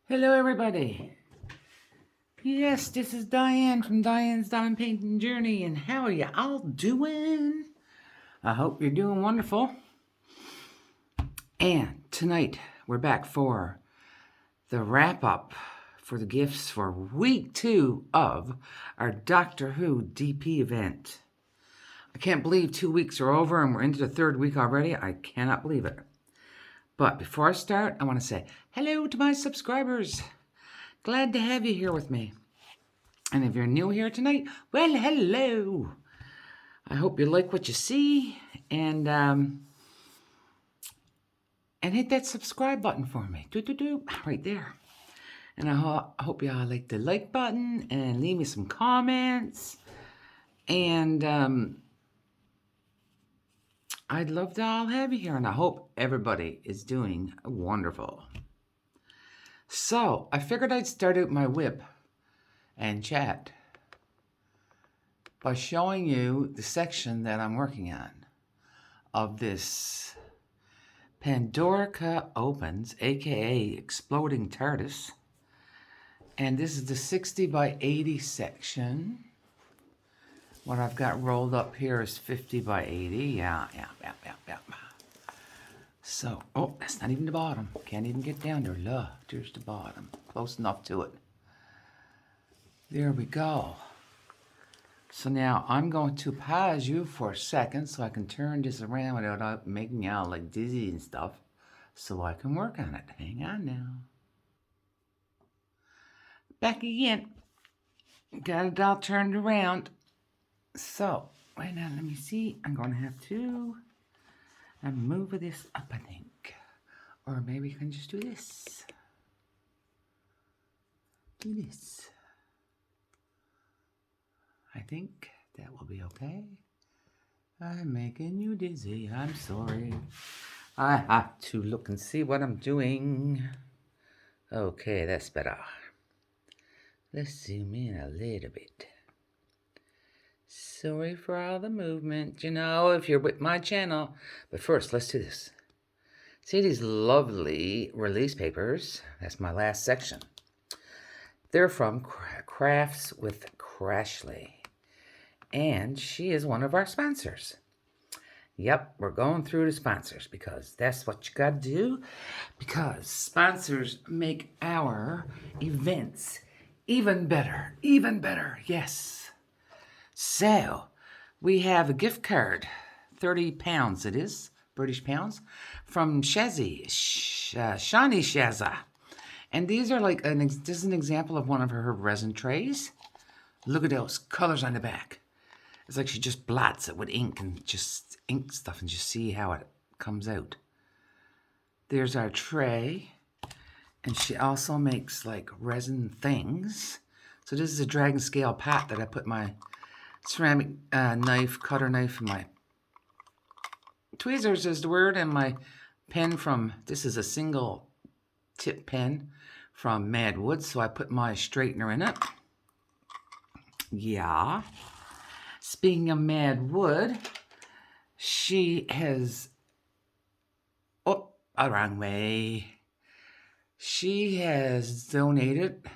Hello everybody. Yes, this is Diane from Diane's Diamond Painting Journey, and how are you all doing? I hope you're doing wonderful. And tonight we're back for the wrap-up for the gifts for week 2 of our Doctor Who DP event. I can't believe 2 weeks are over and we're into the 3rd week already. I cannot believe it. But before I start, I want to say hello to my subscribers. Glad to have you here with me. And if you're new here tonight, well, hello. I hope you like what you see, and hit that subscribe button for me. Right there. And I hope y'all like the like button and leave me some comments. And I'd love to all have you here, and I hope everybody is doing wonderful. So I figured I'd start out my WIP and chat by showing you the section that I'm working on of this Pandorica Opens, aka Exploding TARDIS. And this is the 60 by 80 section. What I've got rolled up here is 50 by 80. Yeah. So, oh, that's not even the bottom. Can't even get down there. Look, there's the bottom. Close enough to it. There we go. So now I'm going to pause you for a second so I can turn this around without making y'all like dizzy and stuff, so I can work on it. Hang on now. Back again. Got it all turned around. So, right now, let me see. I'm going to have to move this up, I think. Or maybe you can just do this. Do this. I think that will be okay. I'm making you dizzy. I'm sorry. I have to look and see what I'm doing. Okay, that's better. Let's zoom in a little bit. Sorry for all the movement, you know, if you're with my channel. But first, let's do this. See these lovely release papers? That's my last section. They're from Crafts with Crashly. And she is one of our sponsors. Yep, we're going through the sponsors because that's what you got to do. Because sponsors make our events even better. Even better, yes. So, we have a gift card, £30 it is, British pounds, from Shazzy, Shani Shazza. And these are like, this is an example of one of her resin trays. Look at those colors on the back. It's like she just blots it with ink and just ink stuff and just see how it comes out. There's our tray. And she also makes like resin things. So this is a dragon scale pot that I put my ceramic cutter knife, and my tweezers is the word, and my pen from, this is a single tip pen from Mad Wood, so I put my straightener in it. Yeah. Speaking of Mad Wood, she has, wrong way. She has donated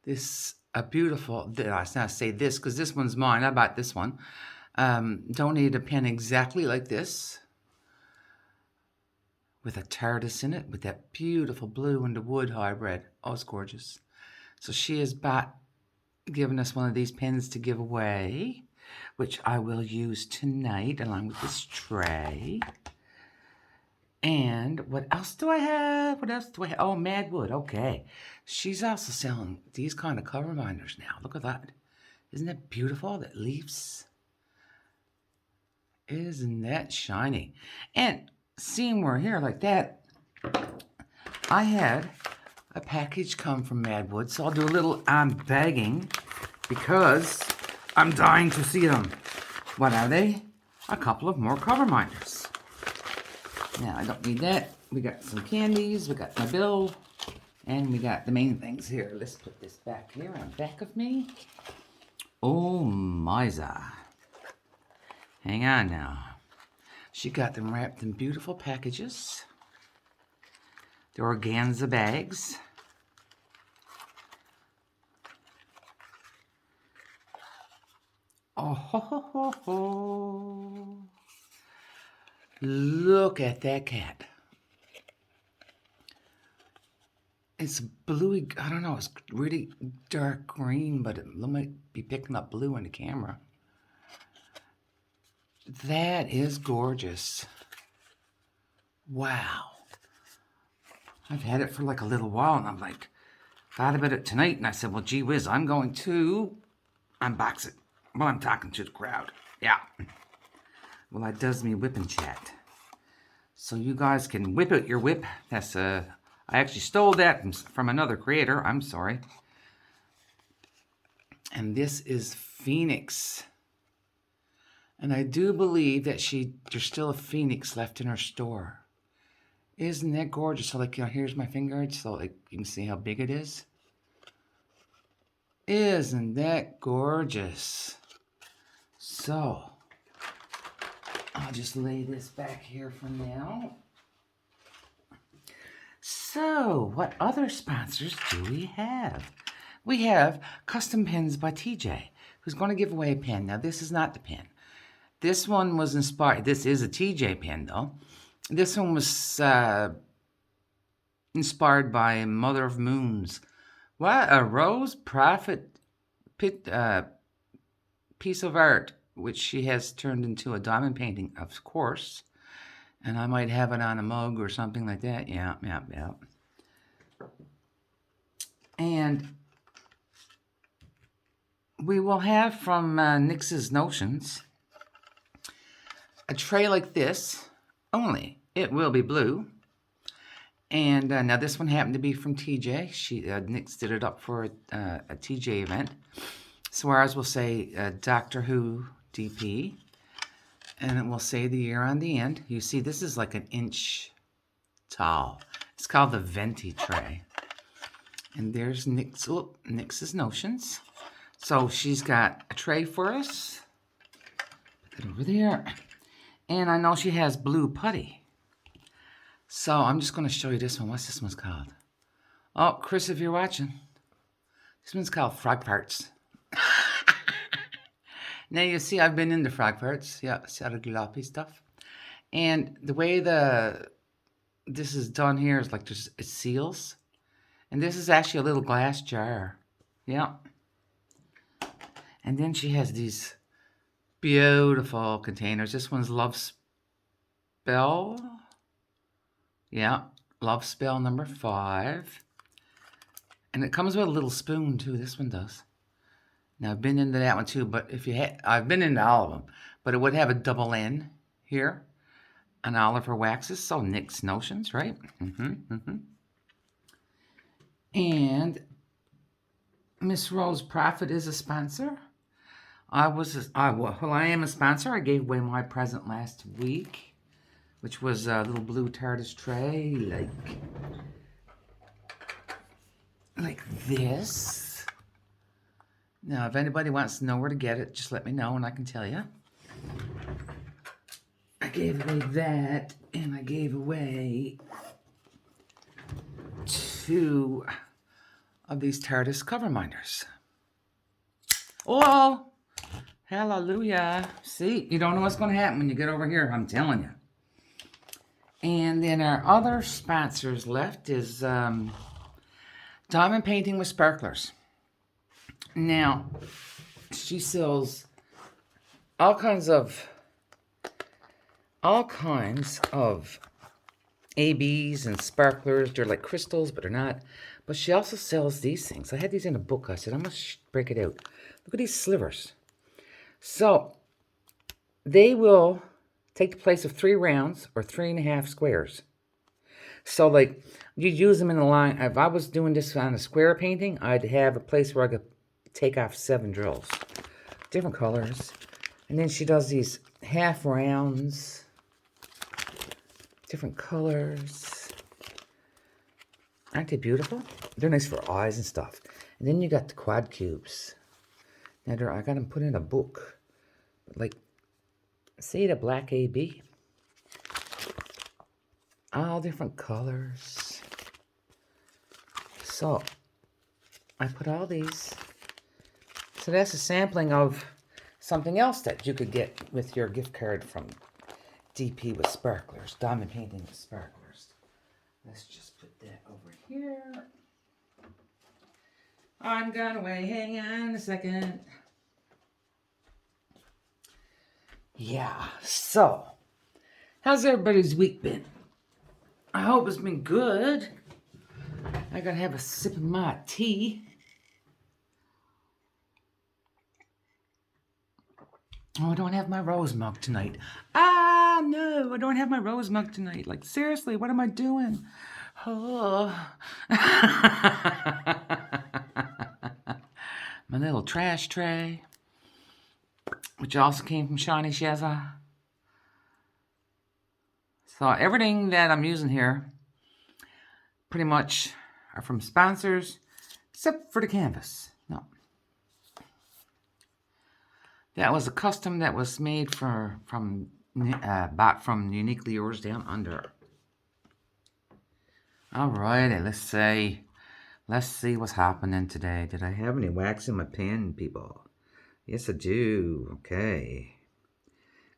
this, a beautiful, let's not say this because this one's mine. I bought this one. Donated a pen exactly like this with a TARDIS in it with that beautiful blue and the wood hybrid. Oh, it's gorgeous. So she has given us one of these pens to give away, which I will use tonight along with this tray. And what else do I have? Oh, Mad Wood. Okay. She's also selling these kind of cover binders now. Look at that. Isn't that beautiful? That leaves. Isn't that shiny? And seeing we're here like that, I had a package come from Mad Wood, so I'll do a little unbagging because I'm dying to see them. What are they? A couple of more cover binders. Now, I don't need that. We got some candies, we got my bill, and we got the main things here. Let's put this back here on back of me. Oh, Miza. Hang on now. She got them wrapped in beautiful packages. They're organza bags. Oh, ho, ho, ho, ho. Look at that cat. It's bluey, I don't know, it's really dark green, but it might be picking up blue in the camera. That is gorgeous. Wow. I've had it for like a little while, and I'm like, thought about it tonight, and I said, well, gee whiz, I'm going to unbox it while I'm talking to the crowd. Yeah. Well, that does me WIP Chat. So you guys can whip out your WIP. That's I actually stole that from another creator. I'm sorry. And this is Phoenix. And I do believe that there's still a Phoenix left in her store. Isn't that gorgeous? So like, here's my finger, so like you can see how big it is. Isn't that gorgeous? So I'll just lay this back here for now. So, what other sponsors do we have? We have Custom Pens by TJ, who's going to give away a pen. Now, this is not the pen. This one was inspired. This is a TJ pen, though. This one was inspired by Mother of Moons. What? A Rose Proffitt piece of art, which she has turned into a diamond painting, of course. And I might have it on a mug or something like that. Yeah. And we will have from Nix's Notions a tray like this, only it will be blue. And now this one happened to be from TJ. Nix did it up for a TJ event. So ours will say Doctor Who DP. And it will say the year on the end. You see, this is like an inch tall. It's called the Venti tray. And there's Nix's Notions. So she's got a tray for us. Put it over there. And I know she has blue putty. So I'm just going to show you this one. What's this one's called? Oh, Chris, if you're watching. This one's called Frog Parts. Now you see I've been into frog parts. Yeah, serigloppy stuff. And the way this is done here is like it seals. And this is actually a little glass jar. Yeah. And then she has these beautiful containers. This one's Love Spell. Yeah, Love Spell number 5. And it comes with a little spoon too. This one does. Now, I've been into that one too, but I've been into all of them, but it would have a double N here on all of her waxes. So, Nix Notions, right? And Miss Rose Proffitt is a sponsor. I am a sponsor. I gave away my present last week, which was a little blue TARDIS tray, like this. Now, if anybody wants to know where to get it, just let me know and I can tell you. I gave away that, and I gave away 2 of these TARDIS cover minders. Oh, hallelujah. See, you don't know what's going to happen when you get over here, I'm telling you. And then our other sponsors left is Diamond Painting with Sparklers. Now, she sells all kinds of ABs and sparklers. They're like crystals, but they're not. But she also sells these things. I had these in a book. I said, I must break it out. Look at these slivers. So, they will take the place of 3 rounds or 3.5 squares. So, like, you use them in a line. If I was doing this on a square painting, I'd have a place where I could take off 7 drills. Different colors. And then she does these half rounds. Different colors. Aren't they beautiful? They're nice for eyes and stuff. And then you got the quad cubes. Now, I got them put in a book. Like, see the black AB? All different colors. So, I put all these. So that's a sampling of something else that you could get with your gift card from DP with Sparklers, Diamond Painting with Sparklers. Let's just put that over here. I'm gone away. Hang on a second. Yeah, so how's everybody's week been? I hope it's been good. I gotta have a sip of my tea. Oh, I don't have my rose mug tonight. Ah, no, I don't have my rose mug tonight. Like, seriously, what am I doing? Oh. My little trash tray, which also came from Shawnee Shazza. So everything that I'm using here pretty much are from sponsors, except for the canvas. No. That was a custom that was made bought from Uniquely Yours Down Under. Alrighty, let's see what's happening today. Did I have any wax in my pen, people? Yes, I do. Okay.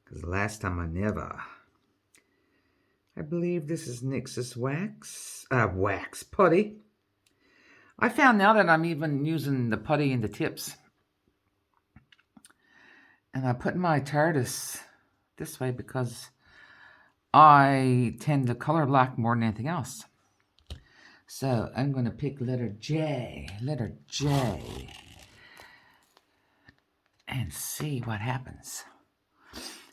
Because last time I never. I believe this is Nix's wax putty. I found now that I'm even using the putty in the tips. And I put my TARDIS this way because I tend to color block more than anything else. So I'm going to pick letter J, and see what happens.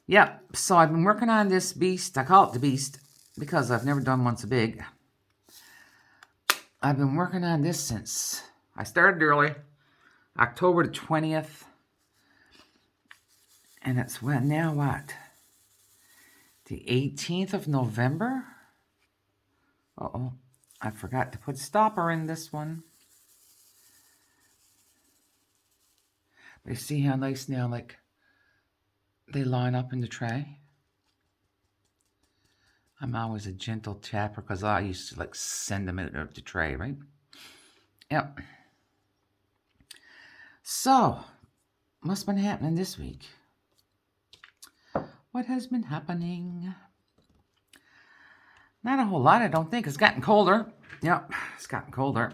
Yep, so I've been working on this beast. I call it the beast because I've never done one so big. I've been working on this since I started early, October the 20th. And it's now what? The 18th of November? Uh-oh, I forgot to put stopper in this one. But you see how nice now, like, they line up in the tray? I'm always a gentle tapper because I used to, like, send them out of the tray, right? Yep. So, what's been happening this week? What has been happening? Not a whole lot, I don't think. It's gotten colder. Yep, it's gotten colder.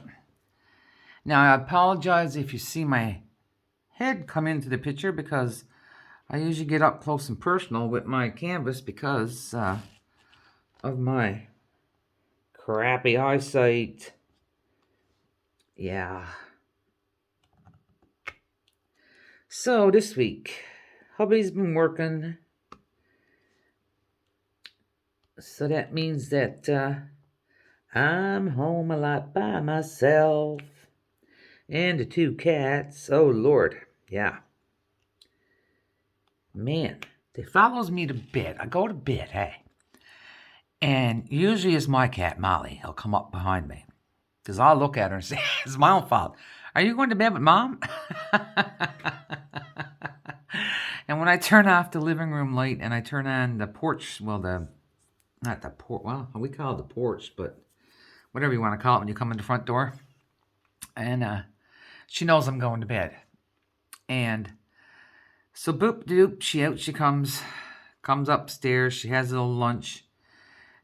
Now, I apologize if you see my head come into the picture because I usually get up close and personal with my canvas because of my crappy eyesight. Yeah. So, this week, hubby's been working. So that means that I'm home a lot by myself. And the 2 cats. Oh, Lord. Yeah. Man, they follows me to bed. I go to bed, hey. And usually it's my cat, Molly. He'll come up behind me. Because I'll look at her and say, it's my own fault. Are you going to bed with Mom? And when I turn off the living room light and I turn on the porch, well, not the porch, well, we call it the porch, but whatever you want to call it when you come in the front door. And she knows I'm going to bed. And so boop doop, she comes upstairs. She has a little lunch.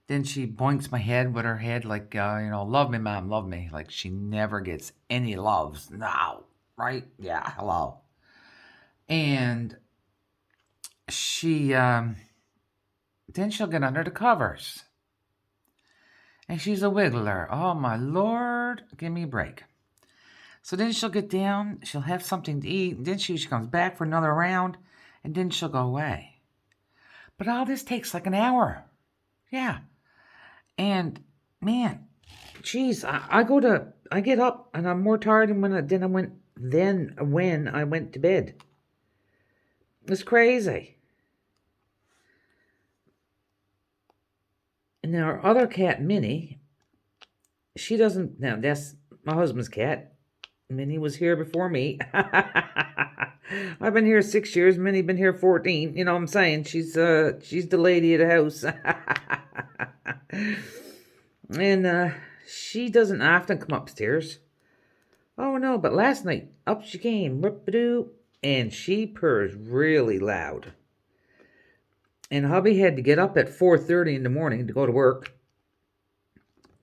Then she boinks my head with her head like, love me, Mom, love me. Like she never gets any loves now, right? Yeah, hello. And she, then she'll get under the covers. And she's a wiggler. Oh, my Lord, give me a break. So then she'll get down, she'll have something to eat, and then she comes back for another round, and then she'll go away. But all this takes like an hour. Yeah. And, man, geez, I get up, and I'm more tired than when I went to bed. It's crazy. And now our other cat, Minnie, she doesn't, now that's my husband's cat. Minnie was here before me. I've been here 6 years. Minnie been here 14. You know what I'm saying? She's the lady of the house. And she doesn't often come upstairs. Oh no, but last night up she came. Rip-a-doo. and she purrs really loud. And hubby had to get up at 4:30 in the morning to go to work.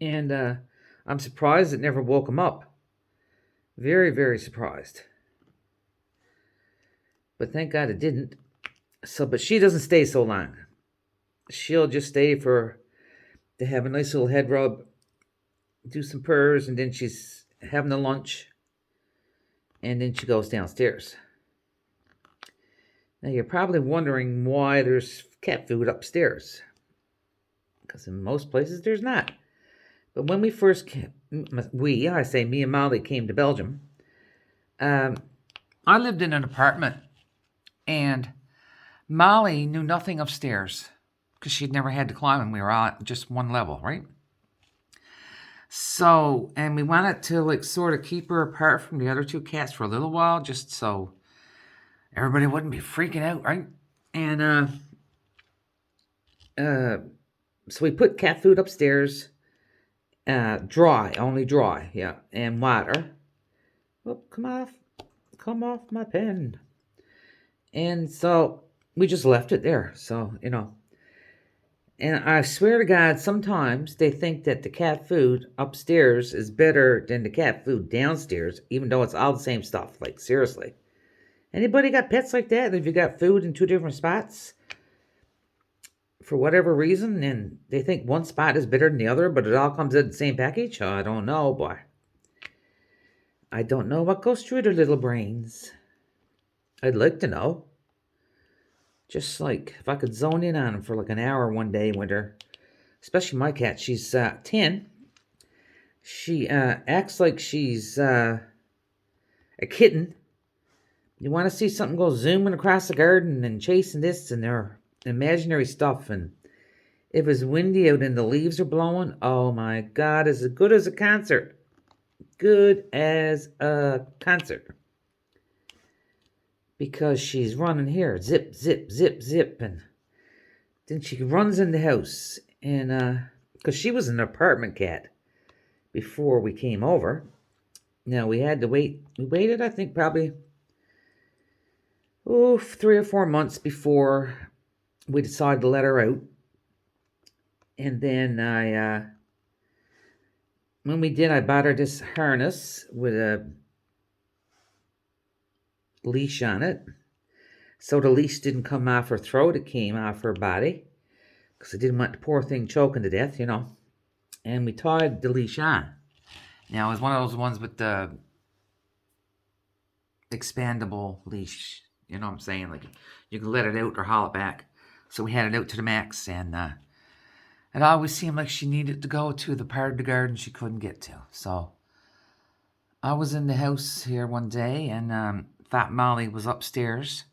And I'm surprised it never woke him up. Very, very surprised. But thank God it didn't. So, but she doesn't stay so long. She'll just stay to have a nice little head rub, do some purrs, and then she's having the lunch. And then she goes downstairs. Now, you're probably wondering why there's cat food upstairs. Because in most places, there's not. But when we first came, I say me and Molly came to Belgium, I lived in an apartment, and Molly knew nothing of stairs because she'd never had to climb, and we were on just one level, right? So, and we wanted to like sort of keep her apart from the other two cats for a little while, just so everybody wouldn't be freaking out, right? And so we put cat food upstairs, only dry, yeah, and water. Oh, come off my pen. And so we just left it there. So, and I swear to God, sometimes they think that the cat food upstairs is better than the cat food downstairs, even though it's all the same stuff. Like, seriously. Anybody got pets like that? If you got food in two different spots for whatever reason, and they think one spot is better than the other, but it all comes in the same package? I don't know, boy. I don't know what goes through their little brains. I'd like to know. Just like if I could zone in on them for like an hour one day with her. Especially my cat. She's 10. She acts like she's a kitten. You want to see something go zooming across the garden and chasing this and their imaginary stuff. And if it's windy out and the leaves are blowing, oh my God, it's as good as a concert. Good as a concert. Because she's running here, zip, zip, zip, zip, and then she runs in the house, and because she was an apartment cat before we came over. Now we had to wait. We waited, I think, probably 3 or 4 months before we decided to let her out. And then when we did, I bought her this harness with a leash on it, so the leash didn't come off her throat, it came off her body, because I didn't want the poor thing choking to death, and we tied the leash on. Now it was one of those ones with the expandable leash, you know what I'm saying, like you can let it out or haul it back. So we had it out to the max, and it always seemed like she needed to go to the part of the garden she couldn't get to. So I was in the house here one day, and thought Molly was upstairs,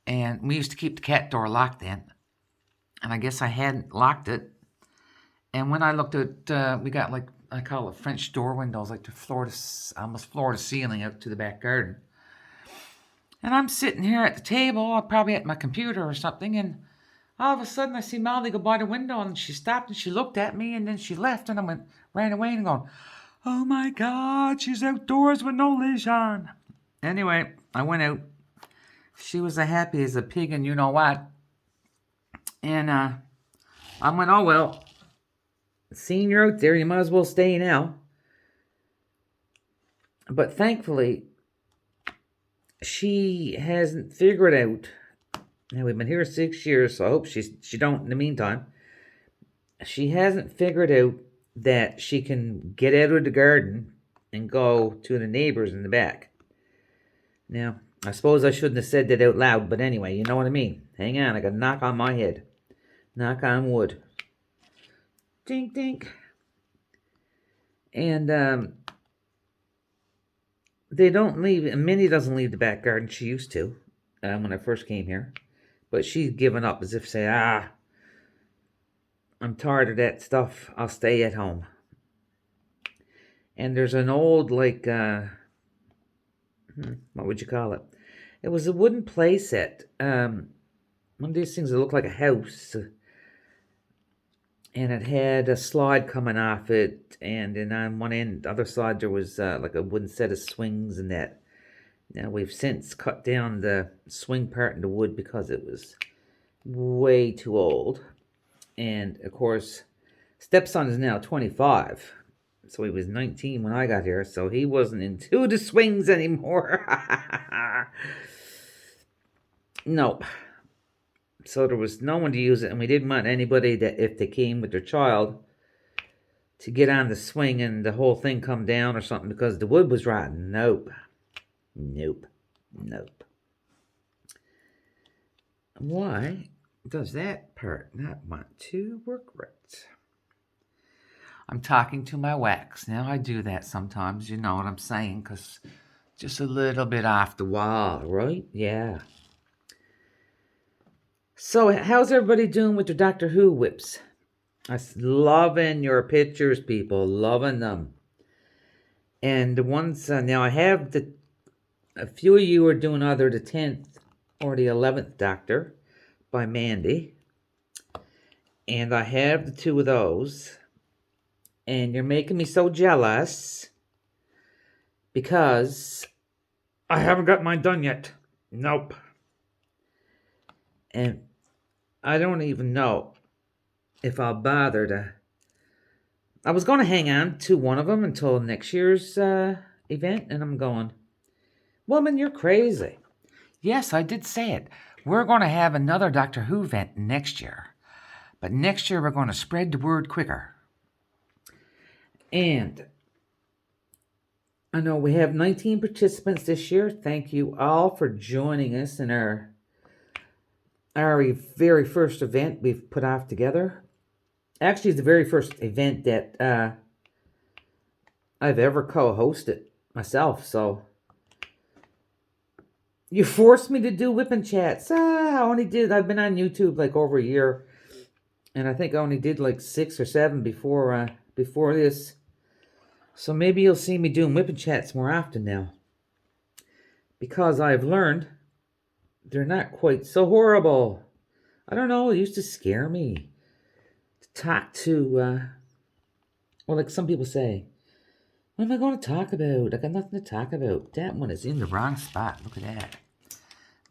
and we used to keep the cat door locked then, and I guess I hadn't locked it. And when I looked at, we got like, I call it French door windows, like almost floor to ceiling out to the back garden. And I'm sitting here at the table, probably at my computer or something, and all of a sudden I see Molly go by the window, and she stopped and she looked at me, and then she left, and I ran away and going, oh my God, she's outdoors with no leash on. Anyway, I went out. She was as happy as a pig and you know what. And I went, oh well, seeing you're out there, you might as well stay now. But thankfully, she hasn't figured out. Now, we've been here 6 years, so I hope she don't in the meantime. She hasn't figured out that she can get out of the garden and go to the neighbors in the back. Now, I suppose I shouldn't have said that out loud, but anyway, you know what I mean. Hang on, I got a knock on my head. Knock on wood. Dink, dink. And they don't leave, and Minnie doesn't leave the back garden. She used to when I first came here. But she's given up as if to say, I'm tired of that stuff. I'll stay at home. And there's an old, like, what would you call it? It was a wooden play set. One of these things that looked like a house. And it had a slide coming off it. And then on one end, the other side, there was like a wooden set of swings and that. Now we've since cut down the swing part in the wood because it was way too old. And of course, stepson is now 25. So he was 19 when I got here, so he wasn't into the swings anymore. Nope. So there was no one to use it, and we didn't want anybody that if they came with their child to get on the swing and the whole thing come down or something because the wood was rotten. Nope. Nope. Nope. Why does that part not want to work right? I'm talking to my wax. Now I do that sometimes, you know what I'm saying, because just a little bit off the wall, right? Yeah. So how's everybody doing with their Doctor Who whips? I'm loving your pictures, people. Loving them. And the ones, now I have a few of you are doing either the 10th or the 11th Doctor by Mandy. And I have the two of those. And you're making me so jealous because I haven't got mine done yet. Nope. And I don't even know if I'll bother to... I was going to hang on to one of them until next year's event, and I'm going, woman, you're crazy. Yes, I did say it. We're going to have another Doctor Who event next year. But next year, we're going to spread the word quicker. And I know we have 19 participants this year. Thank you all for joining us in our very first event we've put off together. Actually, it's the very first event that I've ever co-hosted myself, so you forced me to do WIP Chats. I've been on YouTube like over a year, and I think I only did like 6 or 7 before this. So maybe you'll see me doing WIP Chats more often now, because I've learned they're not quite so horrible. I don't know, it used to scare me to talk to, like some people say, what am I going to talk about? I got nothing to talk about. That one is in the wrong spot. Look at that.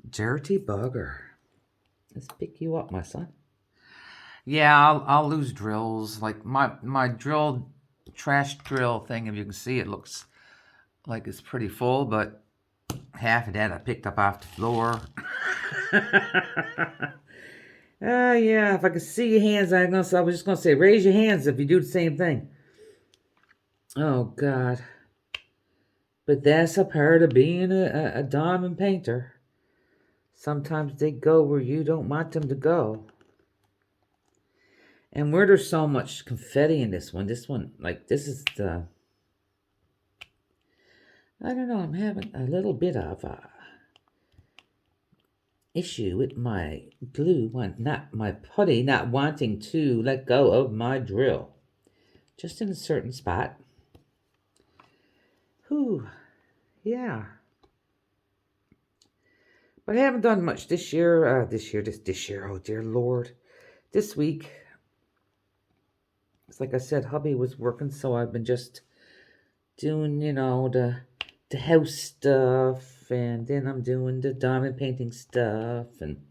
Dirty bugger. Let's pick you up, my son. Yeah, I'll lose drills. Like my drill, trash drill thing, if you can see, it looks like it's pretty full, but half of that I picked up off the floor. Yeah, if I could see your hands, I was just going to say, raise your hands if you do the same thing. Oh, God. But that's a part of being a diamond painter. Sometimes they go where you don't want them to go. And where there's so much confetti in this one, like, this is the... I don't know, I'm having a little bit of a issue with my glue, not my putty, not wanting to let go of my drill. Just in a certain spot. Whew, yeah. But I haven't done much this year, this year, oh dear Lord. This week, it's like I said, hubby was working, so I've been just doing, the house stuff, and then I'm doing the diamond painting stuff, and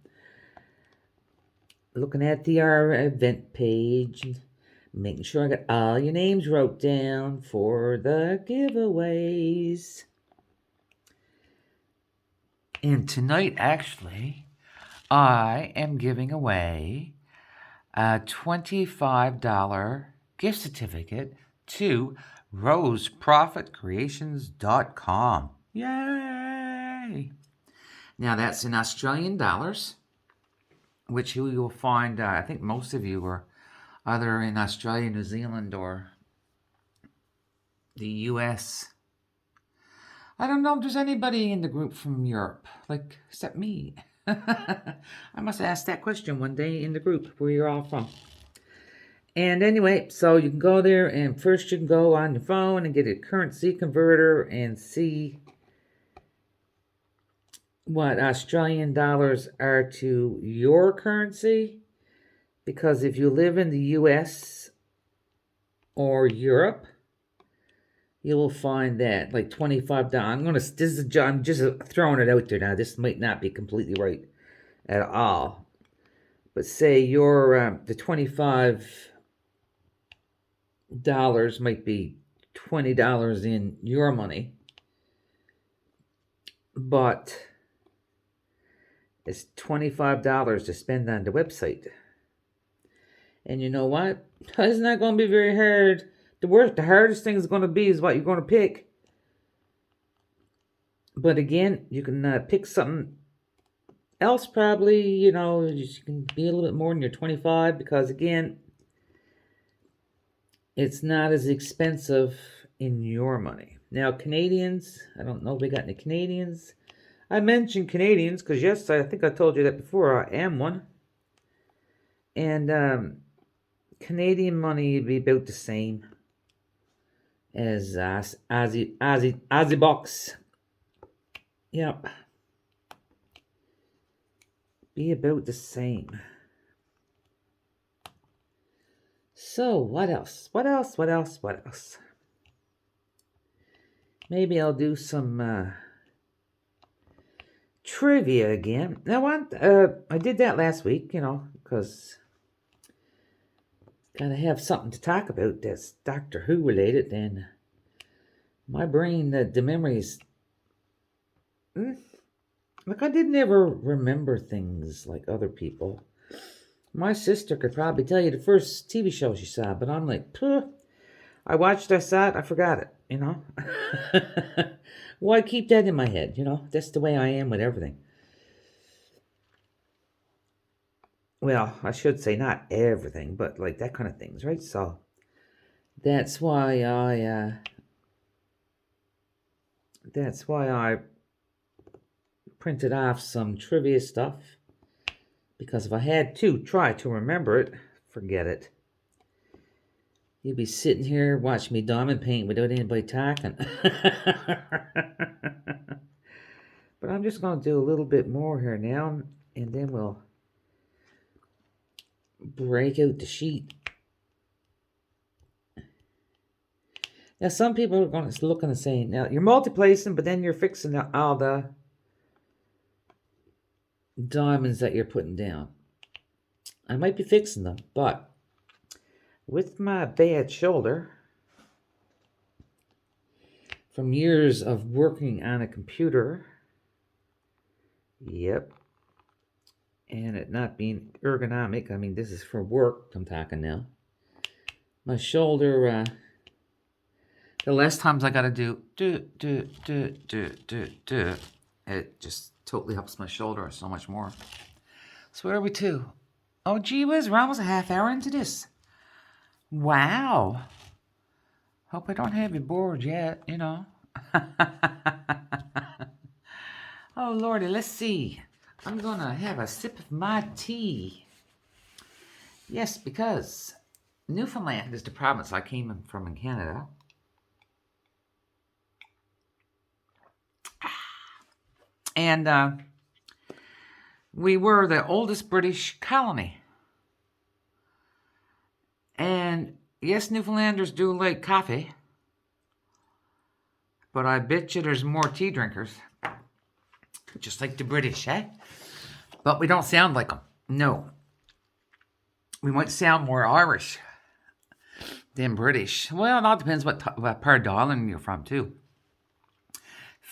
looking at our event page, and making sure I got all your names wrote down for the giveaways. And tonight, actually, I am giving away a $25 gift certificate to roseproffitcreations.com. Yay! Now, that's in Australian dollars, which you will find, I think most of you are either in Australia, New Zealand, or the US. I don't know if there's anybody in the group from Europe, like, except me. I must ask that question one day in the group where you're all from. And anyway, so you can go there, and first you can go on your phone and get a currency converter and see what Australian dollars are to your currency. Because if you live in the US or Europe, you will find that like $25. I'm just throwing it out there now. This might not be completely right at all, but say your the $25 might be $20 in your money, but it's $25 to spend on the website. And you know what? It's not going to be very hard. The hardest thing is going to be is what you're going to pick. But again, you can pick something else probably, you can be a little bit more than your 25 because again, it's not as expensive in your money. Now, Canadians, I don't know if we got any Canadians. I mentioned Canadians because yes, I think I told you that before. I am one. And Canadian money would be about the same as Aussie bucks. Yep. Be about the same. So, what else? What else? Maybe I'll do some trivia again. Now, I did that last week, because gotta have something to talk about that's Doctor Who related, and my brain, the memories, like I didn't ever remember things like other people. My sister could probably tell you the first TV show she saw, but I'm like, I saw it, I forgot it, Why keep that in my head, That's the way I am with everything. Well, I should say not everything, but like that kind of things, right? So that's why I printed off some trivia stuff, because if I had to try to remember it, forget it. You'd be sitting here watching me diamond paint without anybody talking. But I'm just going to do a little bit more here now, and then we'll break out the sheet. Now, some people are going to look and say, now you're multiplacing, but then you're fixing all the diamonds that you're putting down. I might be fixing them, but with my bad shoulder, from years of working on a computer, yep, and it not being ergonomic, I mean, this is for work I'm talking now. My shoulder, the less times I gotta do, it just totally helps my shoulder so much more. So where are we to? Oh, gee whiz, we're almost a half hour into this. Wow. Hope I don't have you bored yet, Oh, Lordy, let's see. I'm gonna have a sip of my tea. Yes, because Newfoundland is the province I came from in Canada. And we were the oldest British colony. And yes, Newfoundlanders do like coffee, but I bet you there's more tea drinkers. Just like the British, eh? But we don't sound like them. No. We might sound more Irish than British. Well, it all depends what part of the island you're from, too.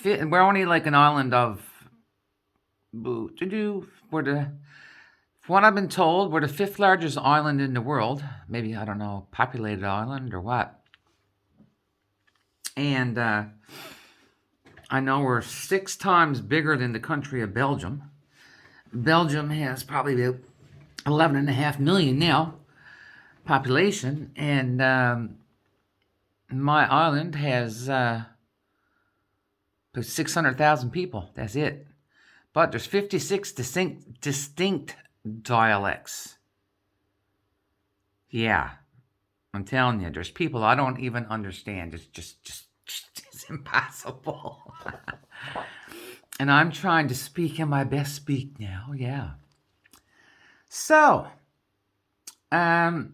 We're only like an island of... What I've been told, we're the 5th largest island in the world. Maybe, I don't know, populated island or what. And I know we're 6 times bigger than the country of Belgium. Belgium has probably about 11.5 million now population. And my island has about 600,000 people. That's it. But there's 56 distinct dialects. Yeah, I'm telling you, there's people I don't even understand. It's just it's impossible. And I'm trying to speak in my best speak now. Yeah. So, we're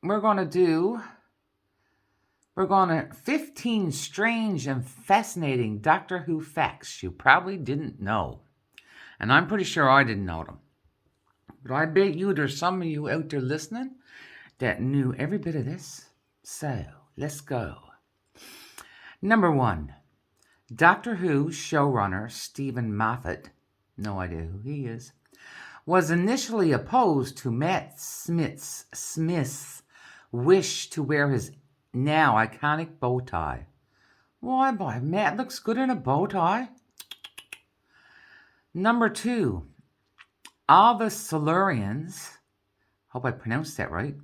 going to do We're going to 15 strange and fascinating Doctor Who facts you probably didn't know. And I'm pretty sure I didn't know them. But I bet you there's some of you out there listening that knew every bit of this. So, let's go. Number 1. Doctor Who showrunner Stephen Moffat, no idea who he is, was initially opposed to Matt Smith's wish to wear his now iconic bow tie. Why, boy, Matt looks good in a bow tie. Number 2. All the Silurians, hope I pronounced that right,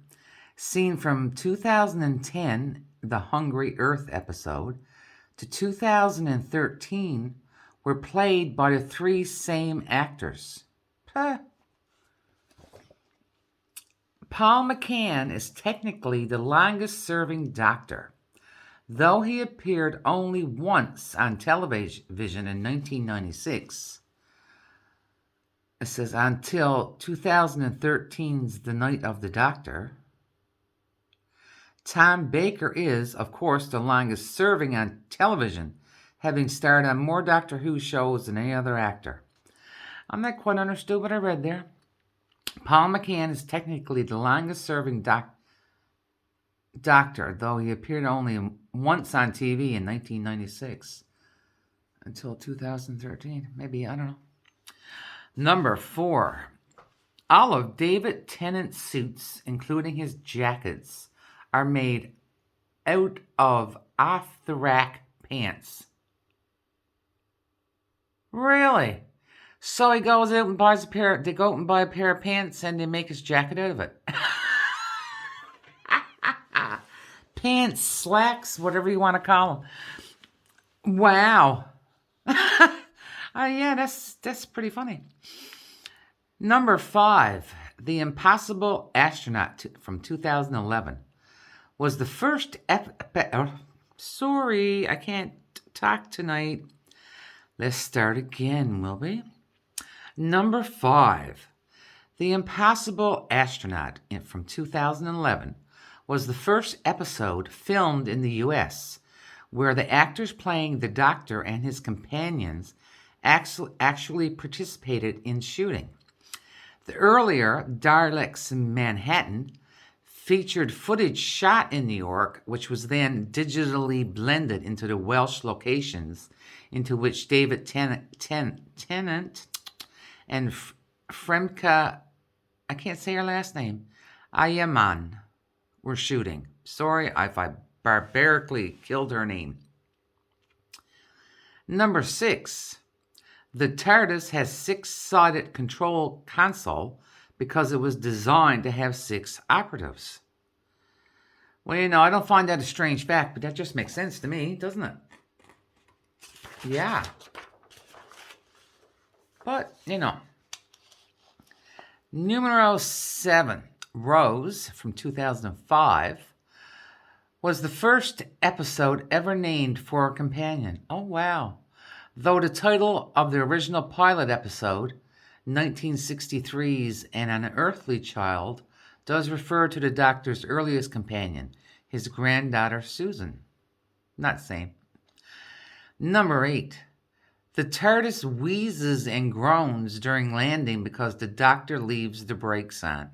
seen from 2010, the Hungry Earth episode, to 2013, were played by the 3 same actors. Paul McCann is technically the longest-serving Doctor, though he appeared only once on television in 1996. It says until 2013's The Night of the Doctor. Tom Baker is, of course, the longest serving on television, having starred on more Doctor Who shows than any other actor. I'm not quite understood what I read there. Paul McCann is technically the longest serving Doctor, though he appeared only once on TV in 1996 until 2013. Maybe, I don't know. Number 4. All of David Tennant's suits, including his jackets, are made out of off-the-rack pants. Really? So he goes out and buys they go out and buy a pair of pants and they make his jacket out of it. Pants, slacks, whatever you want to call them. Wow. Yeah, that's pretty funny. Number 5, The Impossible Astronaut from 2011 was the first sorry, I can't talk tonight. Let's start again, will we? Number 5, The Impossible Astronaut from 2011 was the first episode filmed in the U.S., where the actors playing the Doctor and his companions actually participated in shooting. The earlier Daleks in Manhattan featured footage shot in New York, which was then digitally blended into the Welsh locations into which David Tennant and Fremke, I can't say her last name, Ayaman, were shooting. Sorry if I barbarically killed her name. Number 6. The TARDIS has 6-sided control console because it was designed to have 6 operatives. Well, you know, I don't find that a strange fact, but that just makes sense to me, doesn't it? Yeah. But, you know. Numero 7, Rose, from 2005, was the first episode ever named for a companion. Oh, wow. Though the title of the original pilot episode, 1963's An Unearthly Child, does refer to the Doctor's earliest companion, his granddaughter Susan. Not the same. Number 8. The TARDIS wheezes and groans during landing because the Doctor leaves the brakes on.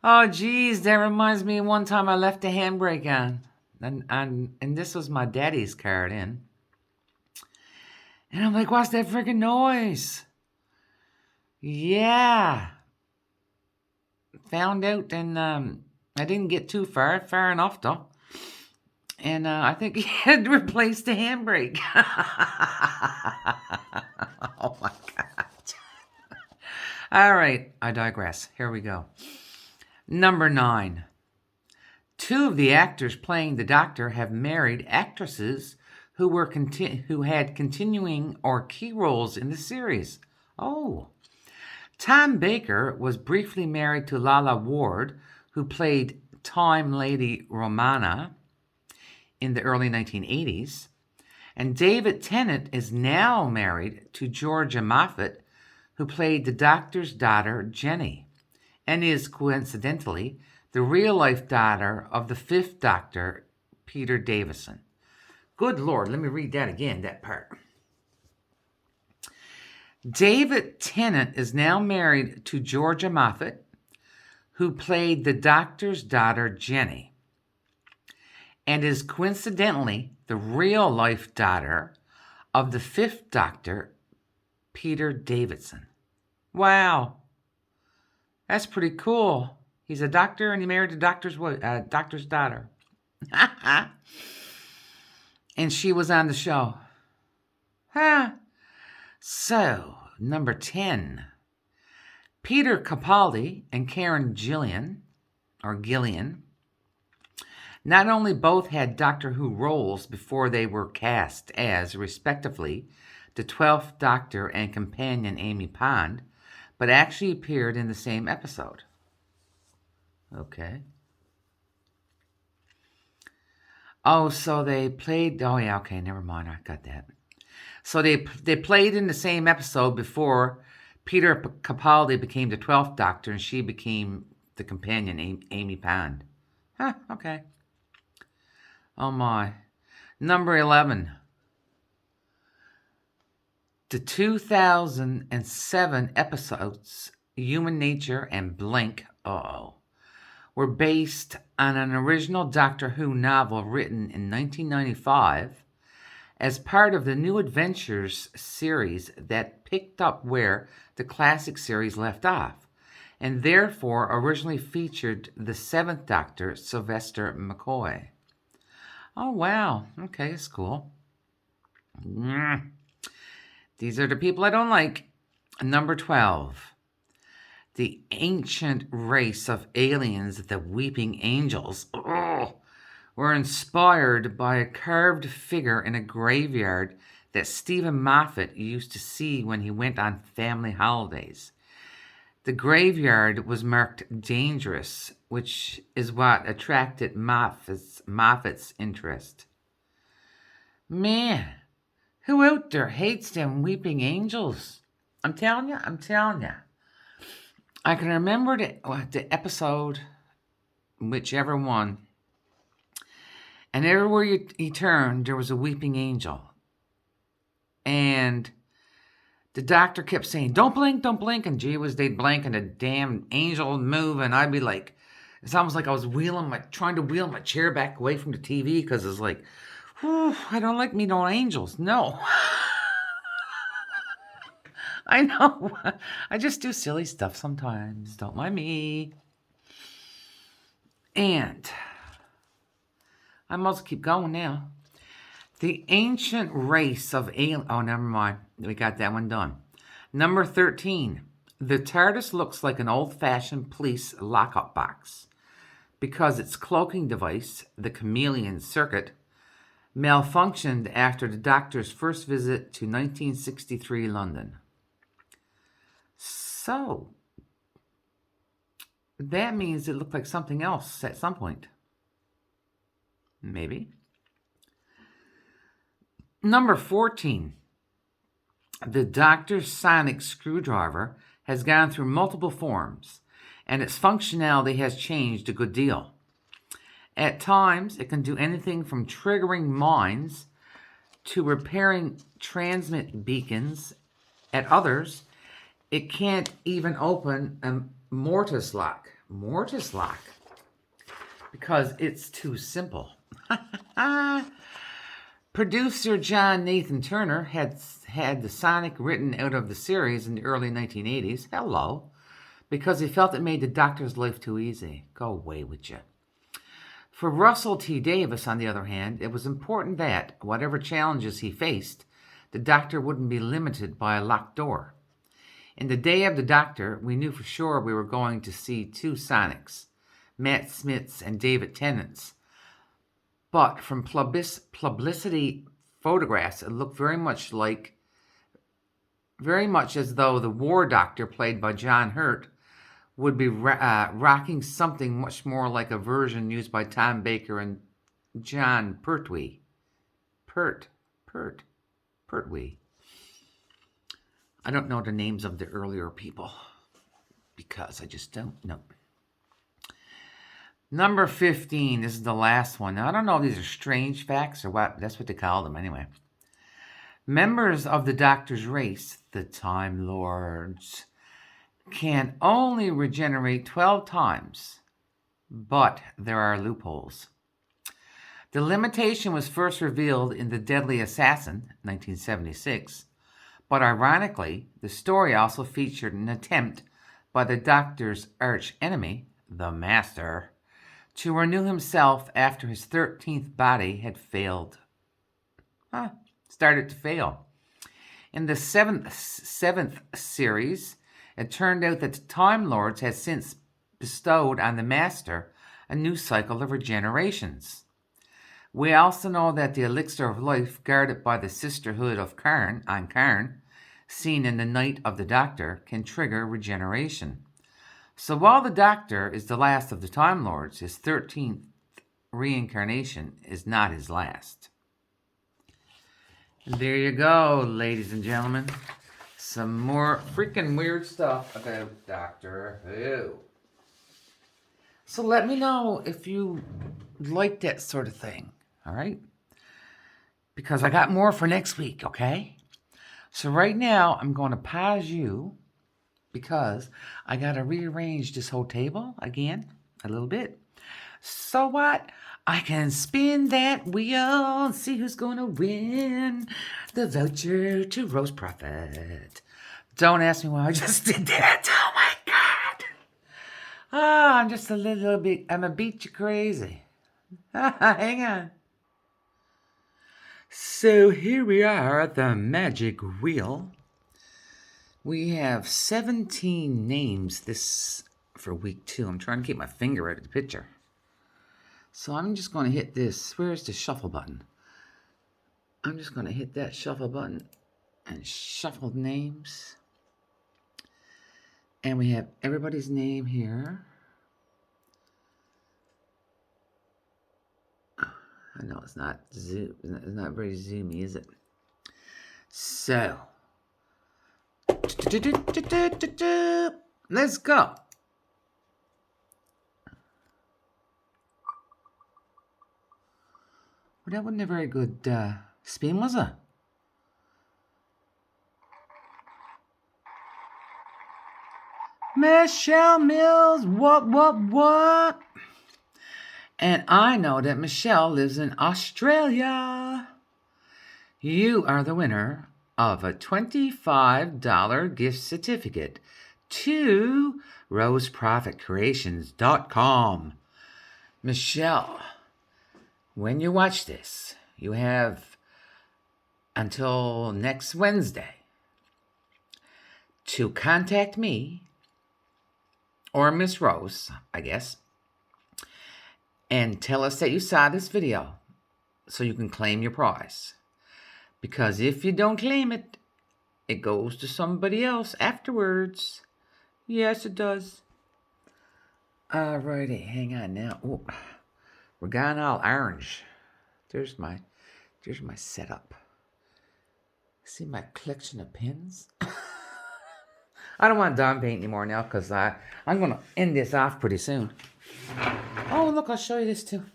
Oh, geez, that reminds me of one time I left the handbrake on. And this was my daddy's car then. And I'm like, what's that freaking noise? Yeah. Found out, and I didn't get too far enough though. And I think he had to replace the handbrake. Oh my God. All right, I digress. Here we go. Number 9. 2 of the actors playing the Doctor have married actresses who had continuing or key roles in the series. Oh. Tom Baker was briefly married to Lalla Ward, who played Time Lady Romana in the early 1980s. And David Tennant is now married to Georgia Moffat, who played the Doctor's daughter, Jenny. and is coincidentally the real-life daughter of the fifth Doctor, Peter Davison. Good Lord, let me read that again, that part. David Tennant is now married to Georgia Moffat, who played the Doctor's daughter, Jenny, and is coincidentally the real-life daughter of the fifth Doctor, Peter Davison. Wow. That's pretty cool. He's a doctor and he married the doctor's daughter. And she was on the show. Huh. So, number 10. Peter Capaldi and Karen Gillian not only both had Doctor Who roles before they were cast as, respectively, the 12th Doctor and companion Amy Pond, but actually appeared in the same episode. Okay. Oh, so they played... Oh, yeah, okay, never mind. I got that. So they played in the same episode before Peter Capaldi became the 12th Doctor and she became the companion, Amy Pond. Huh, okay. Oh, my. Number 11. The 2007 episodes, Human Nature and Blink, were based on an original Doctor Who novel written in 1995 as part of the New Adventures series that picked up where the classic series left off, and therefore originally featured the 7th Doctor, Sylvester McCoy. Oh, wow. Okay, that's cool. These are the people I don't like. Number 12. The ancient race of aliens, the Weeping Angels, were inspired by a carved figure in a graveyard that Stephen Moffat used to see when he went on family holidays. The graveyard was marked dangerous, which is what attracted Moffat's interest. Man, who out there hates them Weeping Angels? I'm telling you. I can remember the episode, whichever one, and everywhere you turned, there was a weeping angel. And the doctor kept saying, don't blink, and gee whiz, they'd blink, and the damn angel would move, and I'd be like, it's almost like I was trying to wheel my chair back away from the TV, because it's like, whew, I don't like me no angels. No. I know. I just do silly stuff sometimes. Don't mind me. And I must keep going now. The ancient race of aliens. Oh, never mind. We got that one done. Number 13. The TARDIS looks like an old-fashioned police lockup box because its cloaking device, the chameleon circuit, malfunctioned after the Doctor's first visit to 1963 London. So, that means it looked like something else at some point. Maybe. Number 14. The Doctor's sonic screwdriver has gone through multiple forms, and its functionality has changed a good deal. At times, it can do anything from triggering mines to repairing transmit beacons. At others, it can't even open a mortise lock. Mortise lock. Because it's too simple. Producer John Nathan Turner had the Sonic written out of the series in the early 1980s. Hello. Because he felt it made the Doctor's life too easy. Go away with you. For Russell T. Davies, on the other hand, it was important that, whatever challenges he faced, the Doctor wouldn't be limited by a locked door. In the Day of the Doctor, we knew for sure we were going to see two Sonics, Matt Smith's and David Tennant's. But from publicity photographs, it looked very much as though the War Doctor, played by John Hurt, would be rocking something much more like a version used by Tom Baker and John Pertwee. Pertwee. I don't know the names of the earlier people. because I just don't know. Number 15, this is the last one. Now, I don't know if these are strange facts or what, but that's what they call them anyway. Members of the Doctor's race, the Time Lords, can only regenerate 12 times, but there are loopholes. The limitation was first revealed in The Deadly Assassin, 1976, but ironically, the story also featured an attempt by the Doctor's arch enemy, the Master, to renew himself after his 13th body had failed. Started to fail. In the seventh series, it turned out that the Time Lords had since bestowed on the Master a new cycle of regenerations. We also know that the elixir of life guarded by the Sisterhood of Karn on Karn, seen in the Night of the Doctor, can trigger regeneration. So while the Doctor is the last of the Time Lords, his 13th reincarnation is not his last. And there you go, ladies and gentlemen. Some more freaking weird stuff about Doctor Who. So let me know if you like that sort of thing, all right? Because I got more for next week, okay? So right now, I'm going to pause you because I got to rearrange this whole table again a little bit. So what? I can spin that wheel and see who's going to win the voucher to Rose Proffitt. Don't ask me why I just did that. Oh my God. I'm just a little bit, I'm a beat you crazy. Hang on. So here we are at the magic wheel. We have 17 names this for week 2. I'm trying to keep my finger out of the picture. So I'm just going to hit this. Where's the shuffle button? I'm just going to hit that shuffle button and shuffle names. And we have everybody's name here. I know it's not zoom. It's not very zoomy, is it? So let's go. Well, that wasn't a very good spin, was it? Michelle Mills, what? And I know that Michelle lives in Australia. You are the winner of a $25 gift certificate to roseprofittcreations.com. Michelle, when you watch this, you have until next Wednesday to contact me or Miss Rose, I guess, and tell us that you saw this video so you can claim your prize. Because if you don't claim it, it goes to somebody else afterwards. Yes, it does. Alrighty, hang on now. Ooh, we're gone all orange. There's my setup. See my collection of pins? I don't want Dawn paint anymore now because I'm going to end this off pretty soon. Oh, look, I'll show you this too.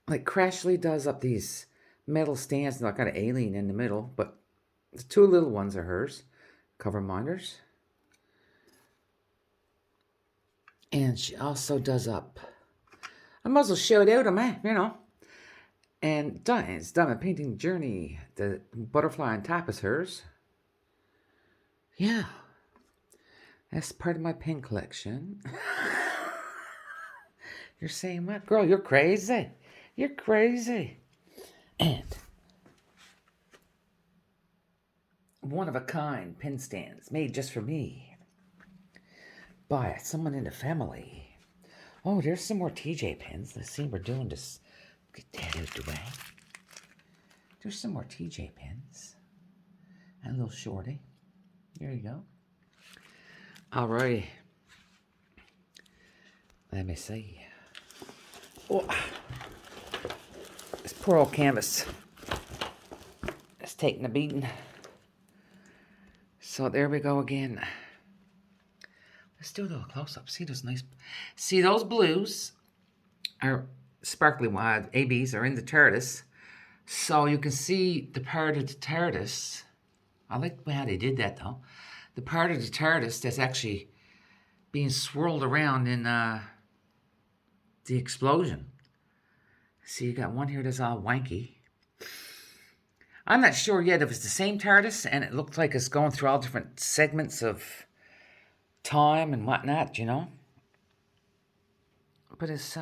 Like Crashly does up these metal stands, and I got an alien in the middle, but the two little ones are hers, cover minders. And she also does up, I might as well show it out of me, you know. And Diane's Diamond Painting Journey, the butterfly on top is hers. Yeah, that's part of my pin collection. You're saying what? Girl, you're crazy. You're crazy. And one-of-a-kind pin stands made just for me by someone in the family. Oh, there's some more TJ pins. Let's see what we're doing. Just get that out of the way. There's some more TJ pins. And a little shorty. There you go. All right. Let me see. Oh, this poor old canvas. It's taking a beating. So there we go again. Let's do a little close-up. See those nice... See those blues are sparkly wide. ABs are in the TARDIS. So you can see the part of the TARDIS. I like how they did that, though. The part of the TARDIS that's actually being swirled around in the explosion. See, you got one here that's all wanky. I'm not sure yet if it's the same TARDIS, and it looked like it's going through all different segments of time and whatnot, you know. But it's,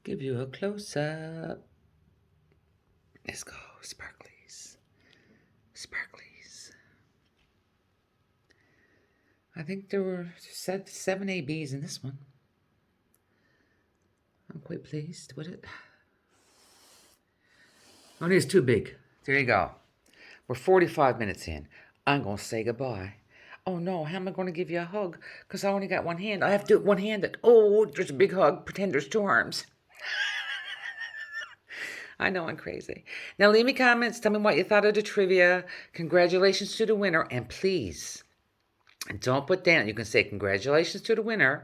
give you a close-up. Let's go, sparklies. Sparklies. I think there were 7 ABs in this one. I'm quite pleased with it. Only it's too big. There you go. We're 45 minutes in. I'm going to say goodbye. Oh no, how am I going to give you a hug? Because I only got one hand. I have to do it one-handed. Oh, there's a big hug. Pretend there's 2 arms. I know I'm crazy. Now leave me comments. Tell me what you thought of the trivia. Congratulations to the winner. And please, don't put down. You can say congratulations to the winner,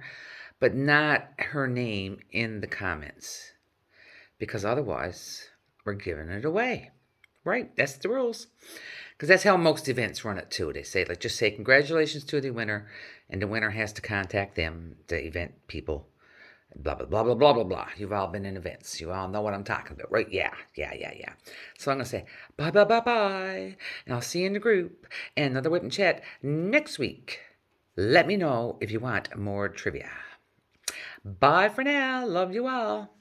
but not her name in the comments. Because otherwise, we're giving it away. Right? That's the rules. Because that's how most events run it too. They say, like, just say congratulations to the winner, and the winner has to contact them, the event people. Blah, blah, blah, blah, blah, blah, blah. You've all been in events. You all know what I'm talking about, right? Yeah. So I'm going to say bye, bye, bye, bye. And I'll see you in the group and another WIP Chat next week. Let me know if you want more trivia. Bye for now. Love you all.